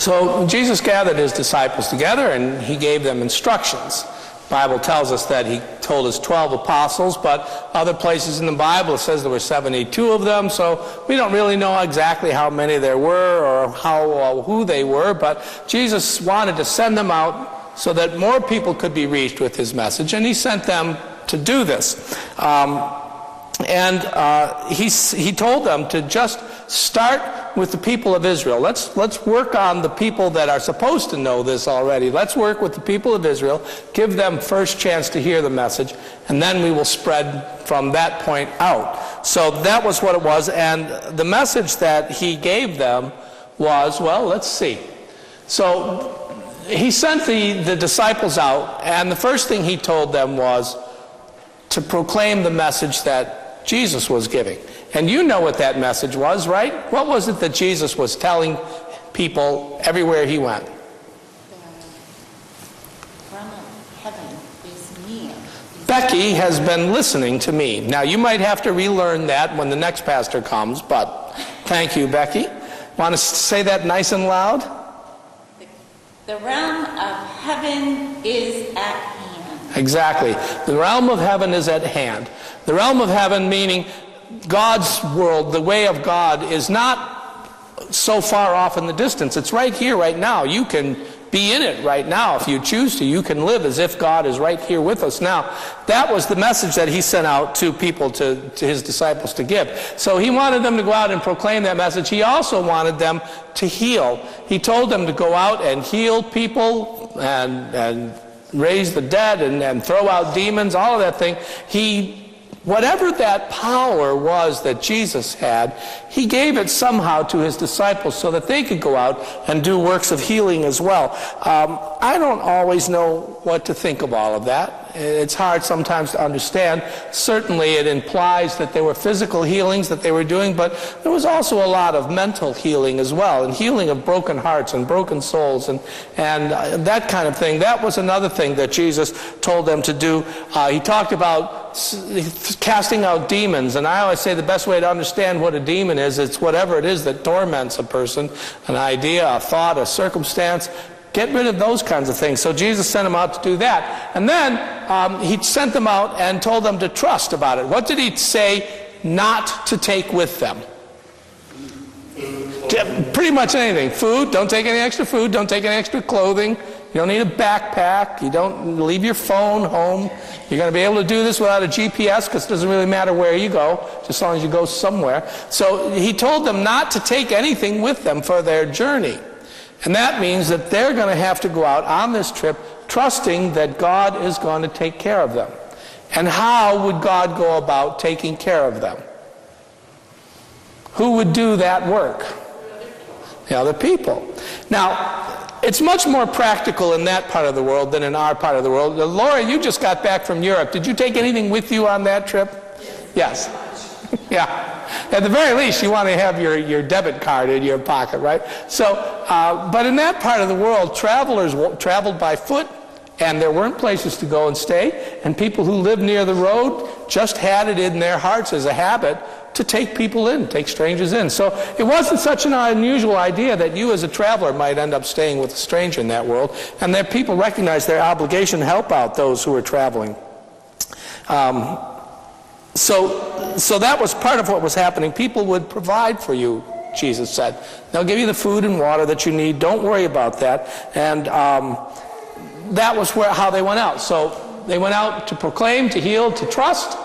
So Jesus gathered his disciples together and he gave them instructions. The Bible tells us that he told his 12 apostles, but other places in the Bible it says there were 72 of them, so we don't really know exactly how many there were or who they were, but Jesus wanted to send them out so that more people could be reached with his message, and he sent them to do this. He told them to just start with the people of Israel. Let's work on the people that are supposed to know this already. Let's work with the people of Israel, give them first chance to hear the message, and then we will spread from that point out. So that was what it was, and the message that he gave them was, well, let's see. So he sent the disciples out, and the first thing he told them was to proclaim the message that Jesus was giving. And you know what that message was, right? What was it that Jesus was telling people everywhere he went? The realm of heaven is near. Becky has been listening to me. Now, you might have to relearn that when the next pastor comes, but thank you, Becky. Want to say that nice and loud? The realm of heaven is at hand. Exactly. The realm of heaven is at hand. The realm of heaven meaning God's world, the way of God, is not so far off in the distance. It's right here, right now. You can be in it right now if you choose to. You can live as if God is right here with us now. That was the message that he sent out to people, to his disciples to give. So he wanted them to go out and proclaim that message. He also wanted them to heal. He told them to go out and heal people and raise the dead and throw out demons, all of that thing. Whatever that power was that Jesus had, he gave it somehow to his disciples so that they could go out and do works of healing as well. I don't always know what to think of all of that. It's hard sometimes to understand. Certainly it implies that there were physical healings that they were doing, but there was also a lot of mental healing as well, and healing of broken hearts and broken souls and that kind of thing. That was another thing that Jesus told them to do. He talked about casting out demons, and I always say the best way to understand what a demon is, it's whatever it is that torments a person, an idea, a thought, a circumstance. Get rid of those kinds of things. So Jesus sent them out to do that. And then he sent them out and told them to trust about it. What did he say not to take with them? Pretty much anything. Food, don't take any extra food, don't take any extra clothing. You don't need a backpack. You don't leave your phone home. You're going to be able to do this without a GPS because it doesn't really matter where you go, just as long as you go somewhere. So he told them not to take anything with them for their journey. And that means that they're going to have to go out on this trip trusting that God is going to take care of them. And how would God go about taking care of them? Who would do that work? The other people. Now, it's much more practical in that part of the world than in our part of the world. Laura, you just got back from Europe. Did you take anything with you on that trip? Yes. Yeah. At the very least, you want to have your debit card in your pocket, right? So, but in that part of the world, travelers traveled by foot, and there weren't places to go and stay, and people who lived near the road just had it in their hearts as a habit to take people in, take strangers in. So it wasn't such an unusual idea that you as a traveler might end up staying with a stranger in that world, and that people recognized their obligation to help out those who were traveling. So that was part of what was happening. People would provide for you, Jesus said. They'll give you the food and water that you need. Don't worry about that. And that was how they went out. So they went out to proclaim, to heal, to trust.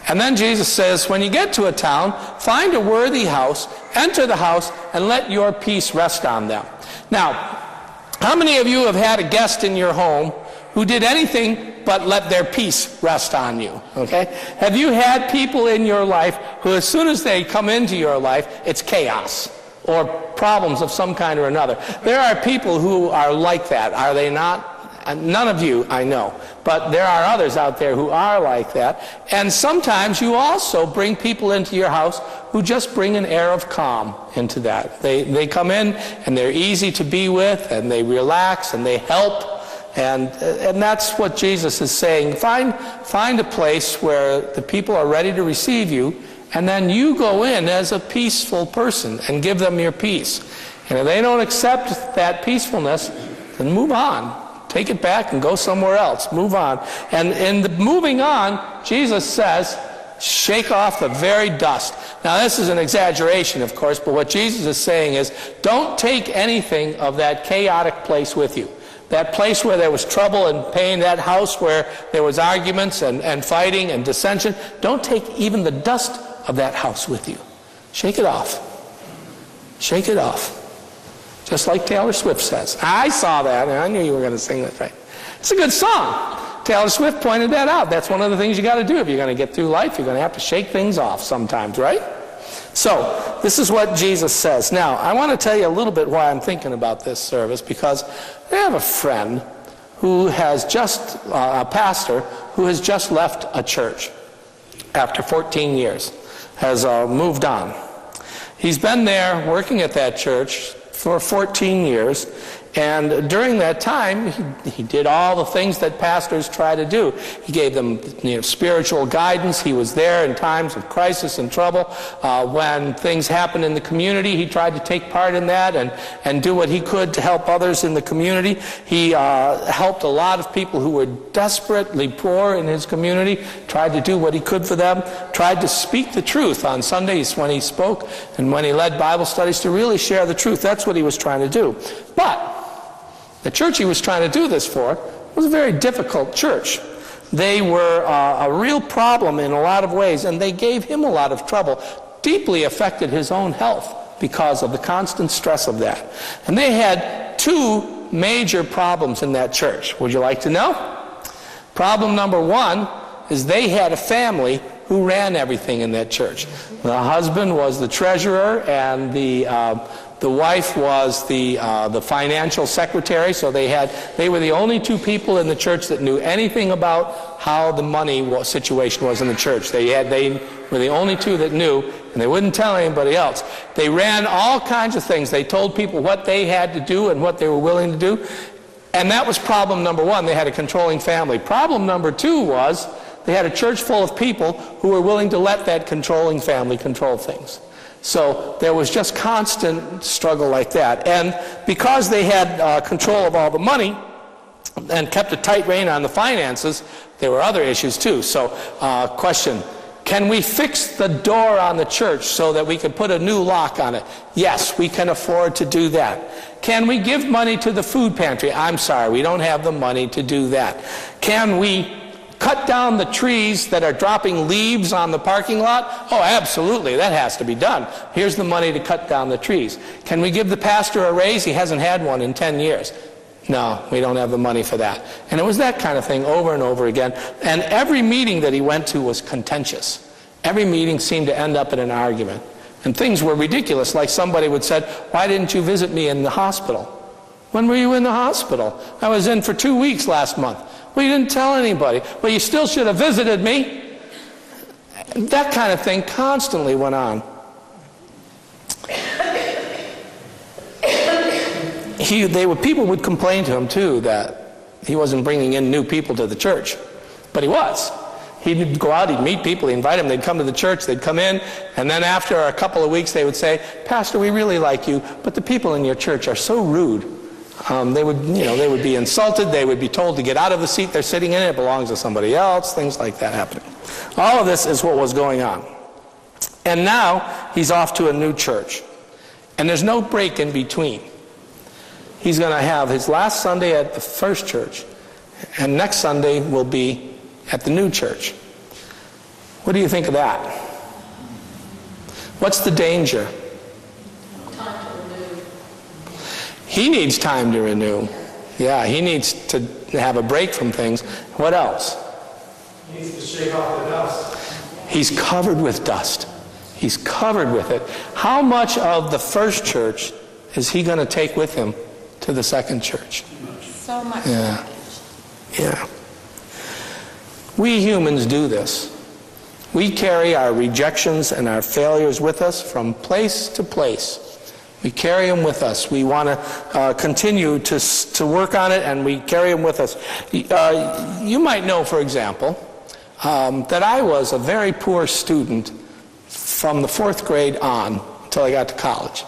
And then Jesus says, when you get to a town, find a worthy house, enter the house, and let your peace rest on them. Now, how many of you have had a guest in your home who did anything but let their peace rest on you? Okay? Have you had people in your life who, as soon as they come into your life, it's chaos or problems of some kind or another? There are people who are like that, are they not? None of you, I know, but there are others out there who are like that. And sometimes you also bring people into your house who just bring an air of calm into that. They come in and they're easy to be with, and they relax and they help. And that's what Jesus is saying. Find a place where the people are ready to receive you, and then you go in as a peaceful person and give them your peace. And if they don't accept that peacefulness, then move on. Take it back and go somewhere else. Move on. And in the moving on, Jesus says, shake off the very dust. Now, this is an exaggeration, of course, but what Jesus is saying is, don't take anything of that chaotic place with you. That place where there was trouble and pain, that house where there was arguments and fighting and dissension, don't take even the dust of that house with you. Shake it off. Shake it off. Just like Taylor Swift says. I saw that, and I knew you were going to sing that right. It's a good song. Taylor Swift pointed that out. That's one of the things you got to do if you're going to get through life. You're going to have to shake things off sometimes, right? So, this is what Jesus says. Now, I want to tell you a little bit why I'm thinking about this service, because I have a friend who has just, a pastor, who has just left a church after 14 years, has moved on. He's been there working at that church for 14 years, and during that time, he did all the things that pastors try to do. He gave them spiritual guidance. He was there in times of crisis and trouble. When things happened in the community, he tried to take part in that and do what he could to help others in the community. He helped a lot of people who were desperately poor in his community, tried to do what he could for them, tried to speak the truth on Sundays when he spoke and when he led Bible studies, to really share the truth. That's what he was trying to do. But the church he was trying to do this for was a very difficult church. They were a real problem in a lot of ways, and they gave him a lot of trouble, deeply affected his own health because of the constant stress of that. And they had two major problems in that church. Would you like to know? Problem number one is they had a family who ran everything in that church. The husband was the treasurer, and the wife was the financial secretary. So they were the only two people in the church that knew anything about how the money situation was in the church. They were the only two that knew, and they wouldn't tell anybody else. They ran all kinds of things. They told people what they had to do and what they were willing to do. And that was problem number one. They had a controlling family. Problem number two was they had a church full of people who were willing to let that controlling family control things. So there was just constant struggle like that. And because they had control of all the money and kept a tight rein on the finances, there were other issues too. So question, can we fix the door on the church so that we can put a new lock on it? Yes, we can afford to do that. Can we give money to the food pantry? I'm sorry, we don't have the money to do that. Can we cut down the trees that are dropping leaves on the parking lot? Oh, absolutely, that has to be done. Here's the money to cut down the trees. Can we give the pastor a raise? He hasn't had one in 10 years. No, we don't have the money for that. And it was that kind of thing over and over again. And every meeting that he went to was contentious. Every meeting seemed to end up in an argument. And things were ridiculous, like somebody would say, why didn't you visit me in the hospital? When were you in the hospital? I was in for 2 weeks last month. Well, you didn't tell anybody. Well, you still should have visited me. That kind of thing constantly went on. People would complain to him, too, that he wasn't bringing in new people to the church. But he was. He'd go out, he'd meet people, he'd invite them, they'd come to the church, they'd come in, and then after a couple of weeks they would say, Pastor, we really like you, but the people in your church are so rude. They would be insulted, they would be told to get out of the seat they're sitting in, it belongs to somebody else, things like that happening. All of this is what was going on. And now he's off to a new church. And there's no break in between. He's going to have his last Sunday at the first church, and next Sunday will be at the new church. What do you think of that? What's the danger? Time to renew. He needs time to renew. Yeah, he needs to have a break from things. What else? He needs to shake off the dust. He's covered with dust. He's covered with it. How much of the first church is he going to take with him to the second church? So much. Yeah. Yeah. We humans do this. We carry our rejections and our failures with us from place to place. We carry them with us. We want to continue to work on it, and we carry them with us. You might know, for example, that I was a very poor student from the 4th grade on until I got to college.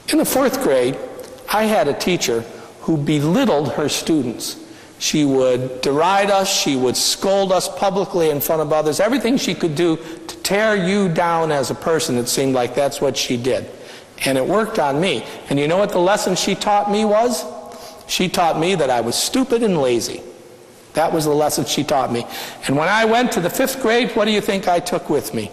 In the 4th grade, I had a teacher who belittled her students. She would deride us, she would scold us publicly in front of others, everything she could do to tear you down as a person. It seemed like that's what she did. And it worked on me. And you know what the lesson she taught me was? She taught me that I was stupid and lazy. That was the lesson she taught me. And when I went to the 5th grade, what do you think I took with me?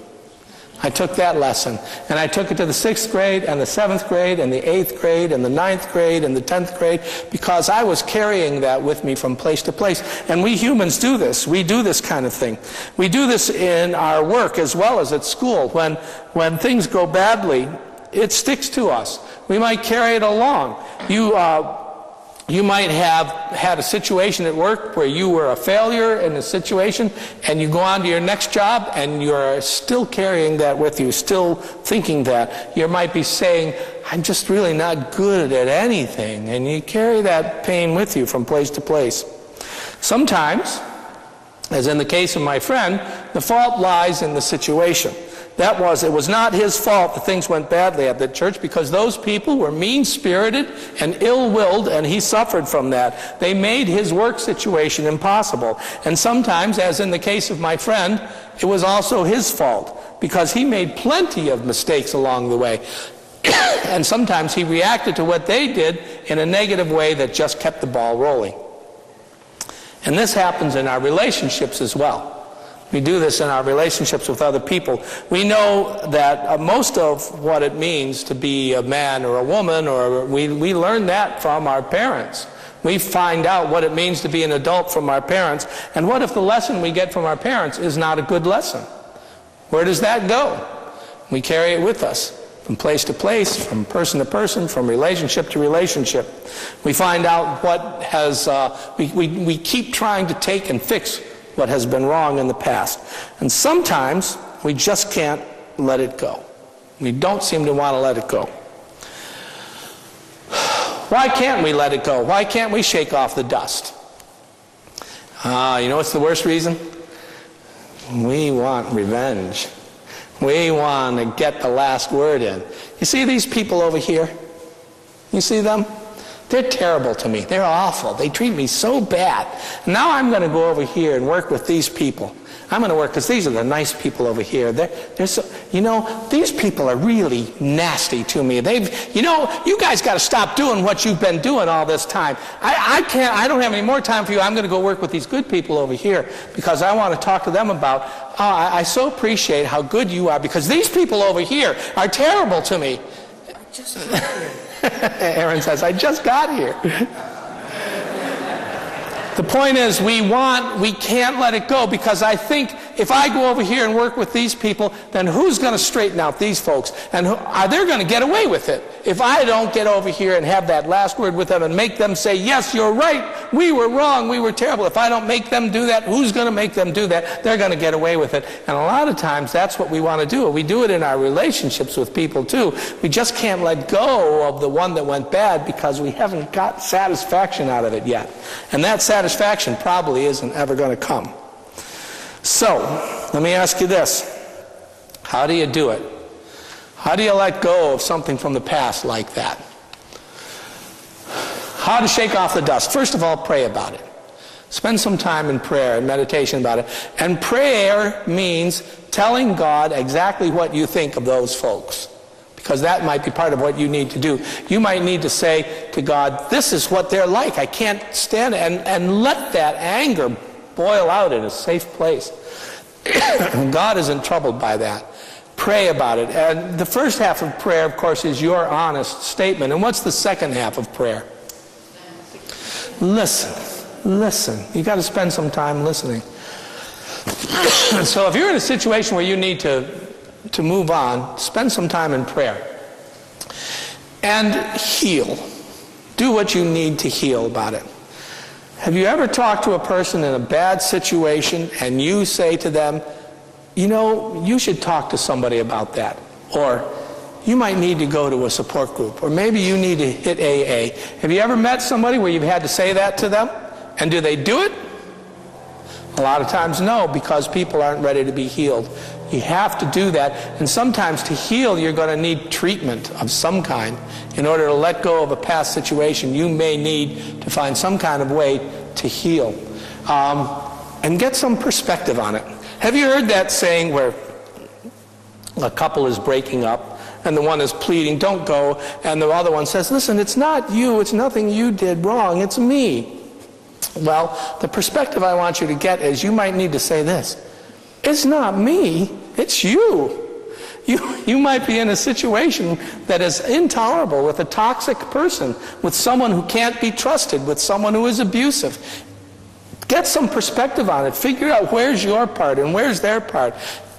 I took that lesson, and I took it to the 6th grade, and the 7th grade, and the 8th grade, and the 9th grade, and the 10th grade, because I was carrying that with me from place to place. And we humans do this. We do this kind of thing. We do this in our work as well as at school. When things go badly, it sticks to us. We might carry it along. You might have had a situation at work where you were a failure in a situation, and you go on to your next job and you're still carrying that with you, still thinking that. You might be saying, I'm just really not good at anything, and you carry that pain with you from place to place. Sometimes, as in the case of my friend, the fault lies in the situation. It was not his fault that things went badly at the church, because those people were mean-spirited and ill-willed, and he suffered from that. They made his work situation impossible. And sometimes, as in the case of my friend, it was also his fault, because he made plenty of mistakes along the way. And sometimes he reacted to what they did in a negative way that just kept the ball rolling. And this happens in our relationships as well. We do this in our relationships with other people. We know that most of what it means to be a man or a woman, or we learn that from our parents. We find out what it means to be an adult from our parents. And what if the lesson we get from our parents is not a good lesson? Where does that go? We carry it with us, from place to place, from person to person, from relationship to relationship. We find out what has, we keep trying to take and fix what has been wrong in the past. And sometimes we just can't let it go. We don't seem to want to let it go. Why can't we let it go? Why can't we shake off the dust? You know what's the worst reason? We want revenge. We want to get the last word in. You see these people over here? You see them? They're terrible to me. They're awful. They treat me so bad. Now I'm going to go over here and work with these people. I'm going to work, because these are the nice people over here. They're so, you know, these people are really nasty to me. You guys got to stop doing what you've been doing all this time. I don't have any more time for you. I'm going to go work with these good people over here, because I want to talk to them about, I so appreciate how good you are, because these people over here are terrible to me. Aaron says, I just got here. The point is, we can't let it go, because I think if I go over here and work with these people, then who's going to straighten out these folks? And they're going to get away with it. If I don't get over here and have that last word with them and make them say, yes, you're right, we were wrong, we were terrible. If I don't make them do that, who's going to make them do that? They're going to get away with it. And a lot of times that's what we want to do. We do it in our relationships with people too. We just can't let go of the one that went bad, because we haven't got satisfaction out of it yet. And that satisfaction probably isn't ever going to come. So, let me ask you this. How do you do it? How do you let go of something from the past like that? How to shake off the dust? First of all, pray about it. Spend some time in prayer and meditation about it. And prayer means telling God exactly what you think of those folks, because that might be part of what you need to do. You might need to say to God, this is what they're like. I can't stand it. And let that anger boil out in a safe place. God isn't troubled by that. Pray about it. And the first half of prayer, of course, is your honest statement. And what's the second half of prayer? Listen. You got to spend some time listening. So if you're in a situation where you need to move on, spend some time in prayer. And heal. Do what you need to heal about it. Have you ever talked to a person in a bad situation and you say to them, you know, you should talk to somebody about that? Or you might need to go to a support group. Or maybe you need to hit AA. Have you ever met somebody where you've had to say that to them? And do they do it? A lot of times no, because people aren't ready to be healed. You have to do that. And sometimes to heal, you're going to need treatment of some kind. In order to let go of a past situation, you may need to find some kind of way to heal. And get some perspective on it. Have you heard that saying where a couple is breaking up and the one is pleading, don't go, and the other one says, listen, it's not you, it's nothing you did wrong, it's me. Well, the perspective I want you to get is you might need to say this: it's not me, it's you. You might be in a situation that is intolerable with a toxic person, with someone who can't be trusted, with someone who is abusive. Get some perspective on it. Figure out where's your part and where's their part.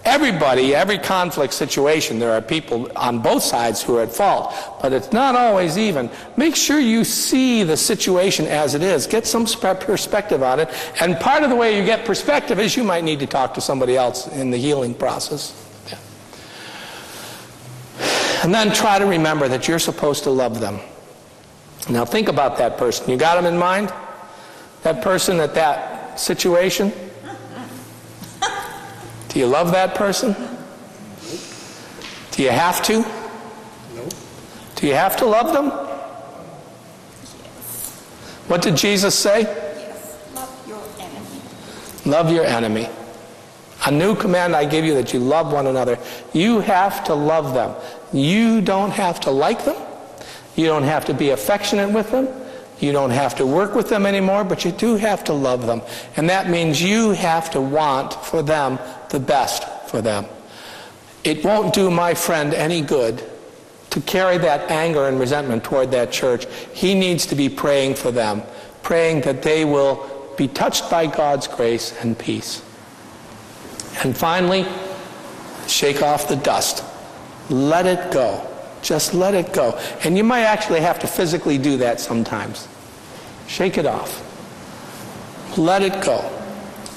Everybody, every conflict situation, there are people on both sides who are at fault, but it's not always even. Make sure you see the situation as it is. Get some perspective on it. And part of the way you get perspective is you might need to talk to somebody else in the healing process. Yeah. And then try to remember that you're supposed to love them. Now think about that person. You got them in mind? That person at that situation? Do you love that person? Do you have to? Nope. Do you have to love them? What did Jesus say? Yes, love your enemy. Love your enemy. A new command I give you, that you love one another. You have to love them. You don't have to like them. You don't have to be affectionate with them. You don't have to work with them anymore, but you do have to love them. And that means you have to want for them the best for them. It won't do my friend any good to carry that anger and resentment toward that church. He needs to be praying for them, praying that they will be touched by God's grace and peace. And finally, shake off the dust. Let it go. Just let it go. And you might actually have to physically do that sometimes. Shake it off. Let it go.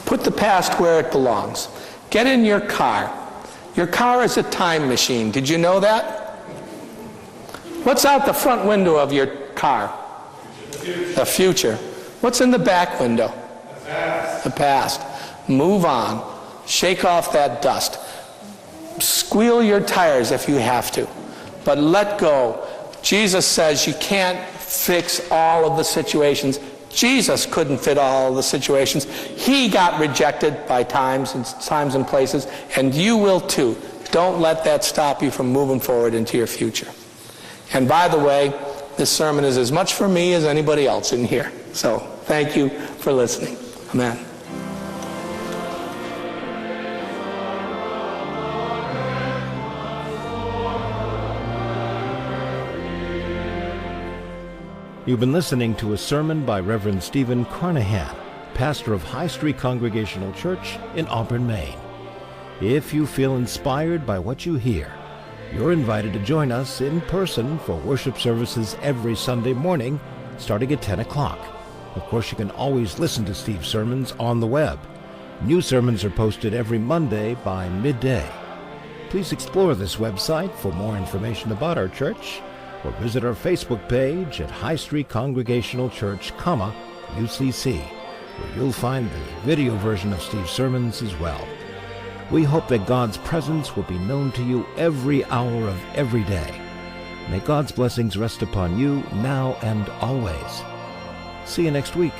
Put the past where it belongs. Get in your car. Your car is a time machine. Did you know that? What's out the front window of your car? The future. What's in the back window? The past. The past. Move on. Shake off that dust. Squeal your tires if you have to. But let go. Jesus says you can't fix all of the situations. Jesus couldn't fit all of the situations. He got rejected by times and places, and you will too. Don't let that stop you from moving forward into your future. And by the way, this sermon is as much for me as anybody else in here. So thank you for listening. Amen. You've been listening to a sermon by Reverend Stephen Carnahan, pastor of High Street Congregational Church in Auburn, Maine. If you feel inspired by what you hear, you're invited to join us in person for worship services every Sunday morning, starting at 10 o'clock. Of course, you can always listen to Steve's sermons on the web. New sermons are posted every Monday by midday. Please explore this website for more information about our church, or visit our Facebook page at High Street Congregational Church, UCC, where you'll find the video version of Steve's sermons as well. We hope that God's presence will be known to you every hour of every day. May God's blessings rest upon you now and always. See you next week.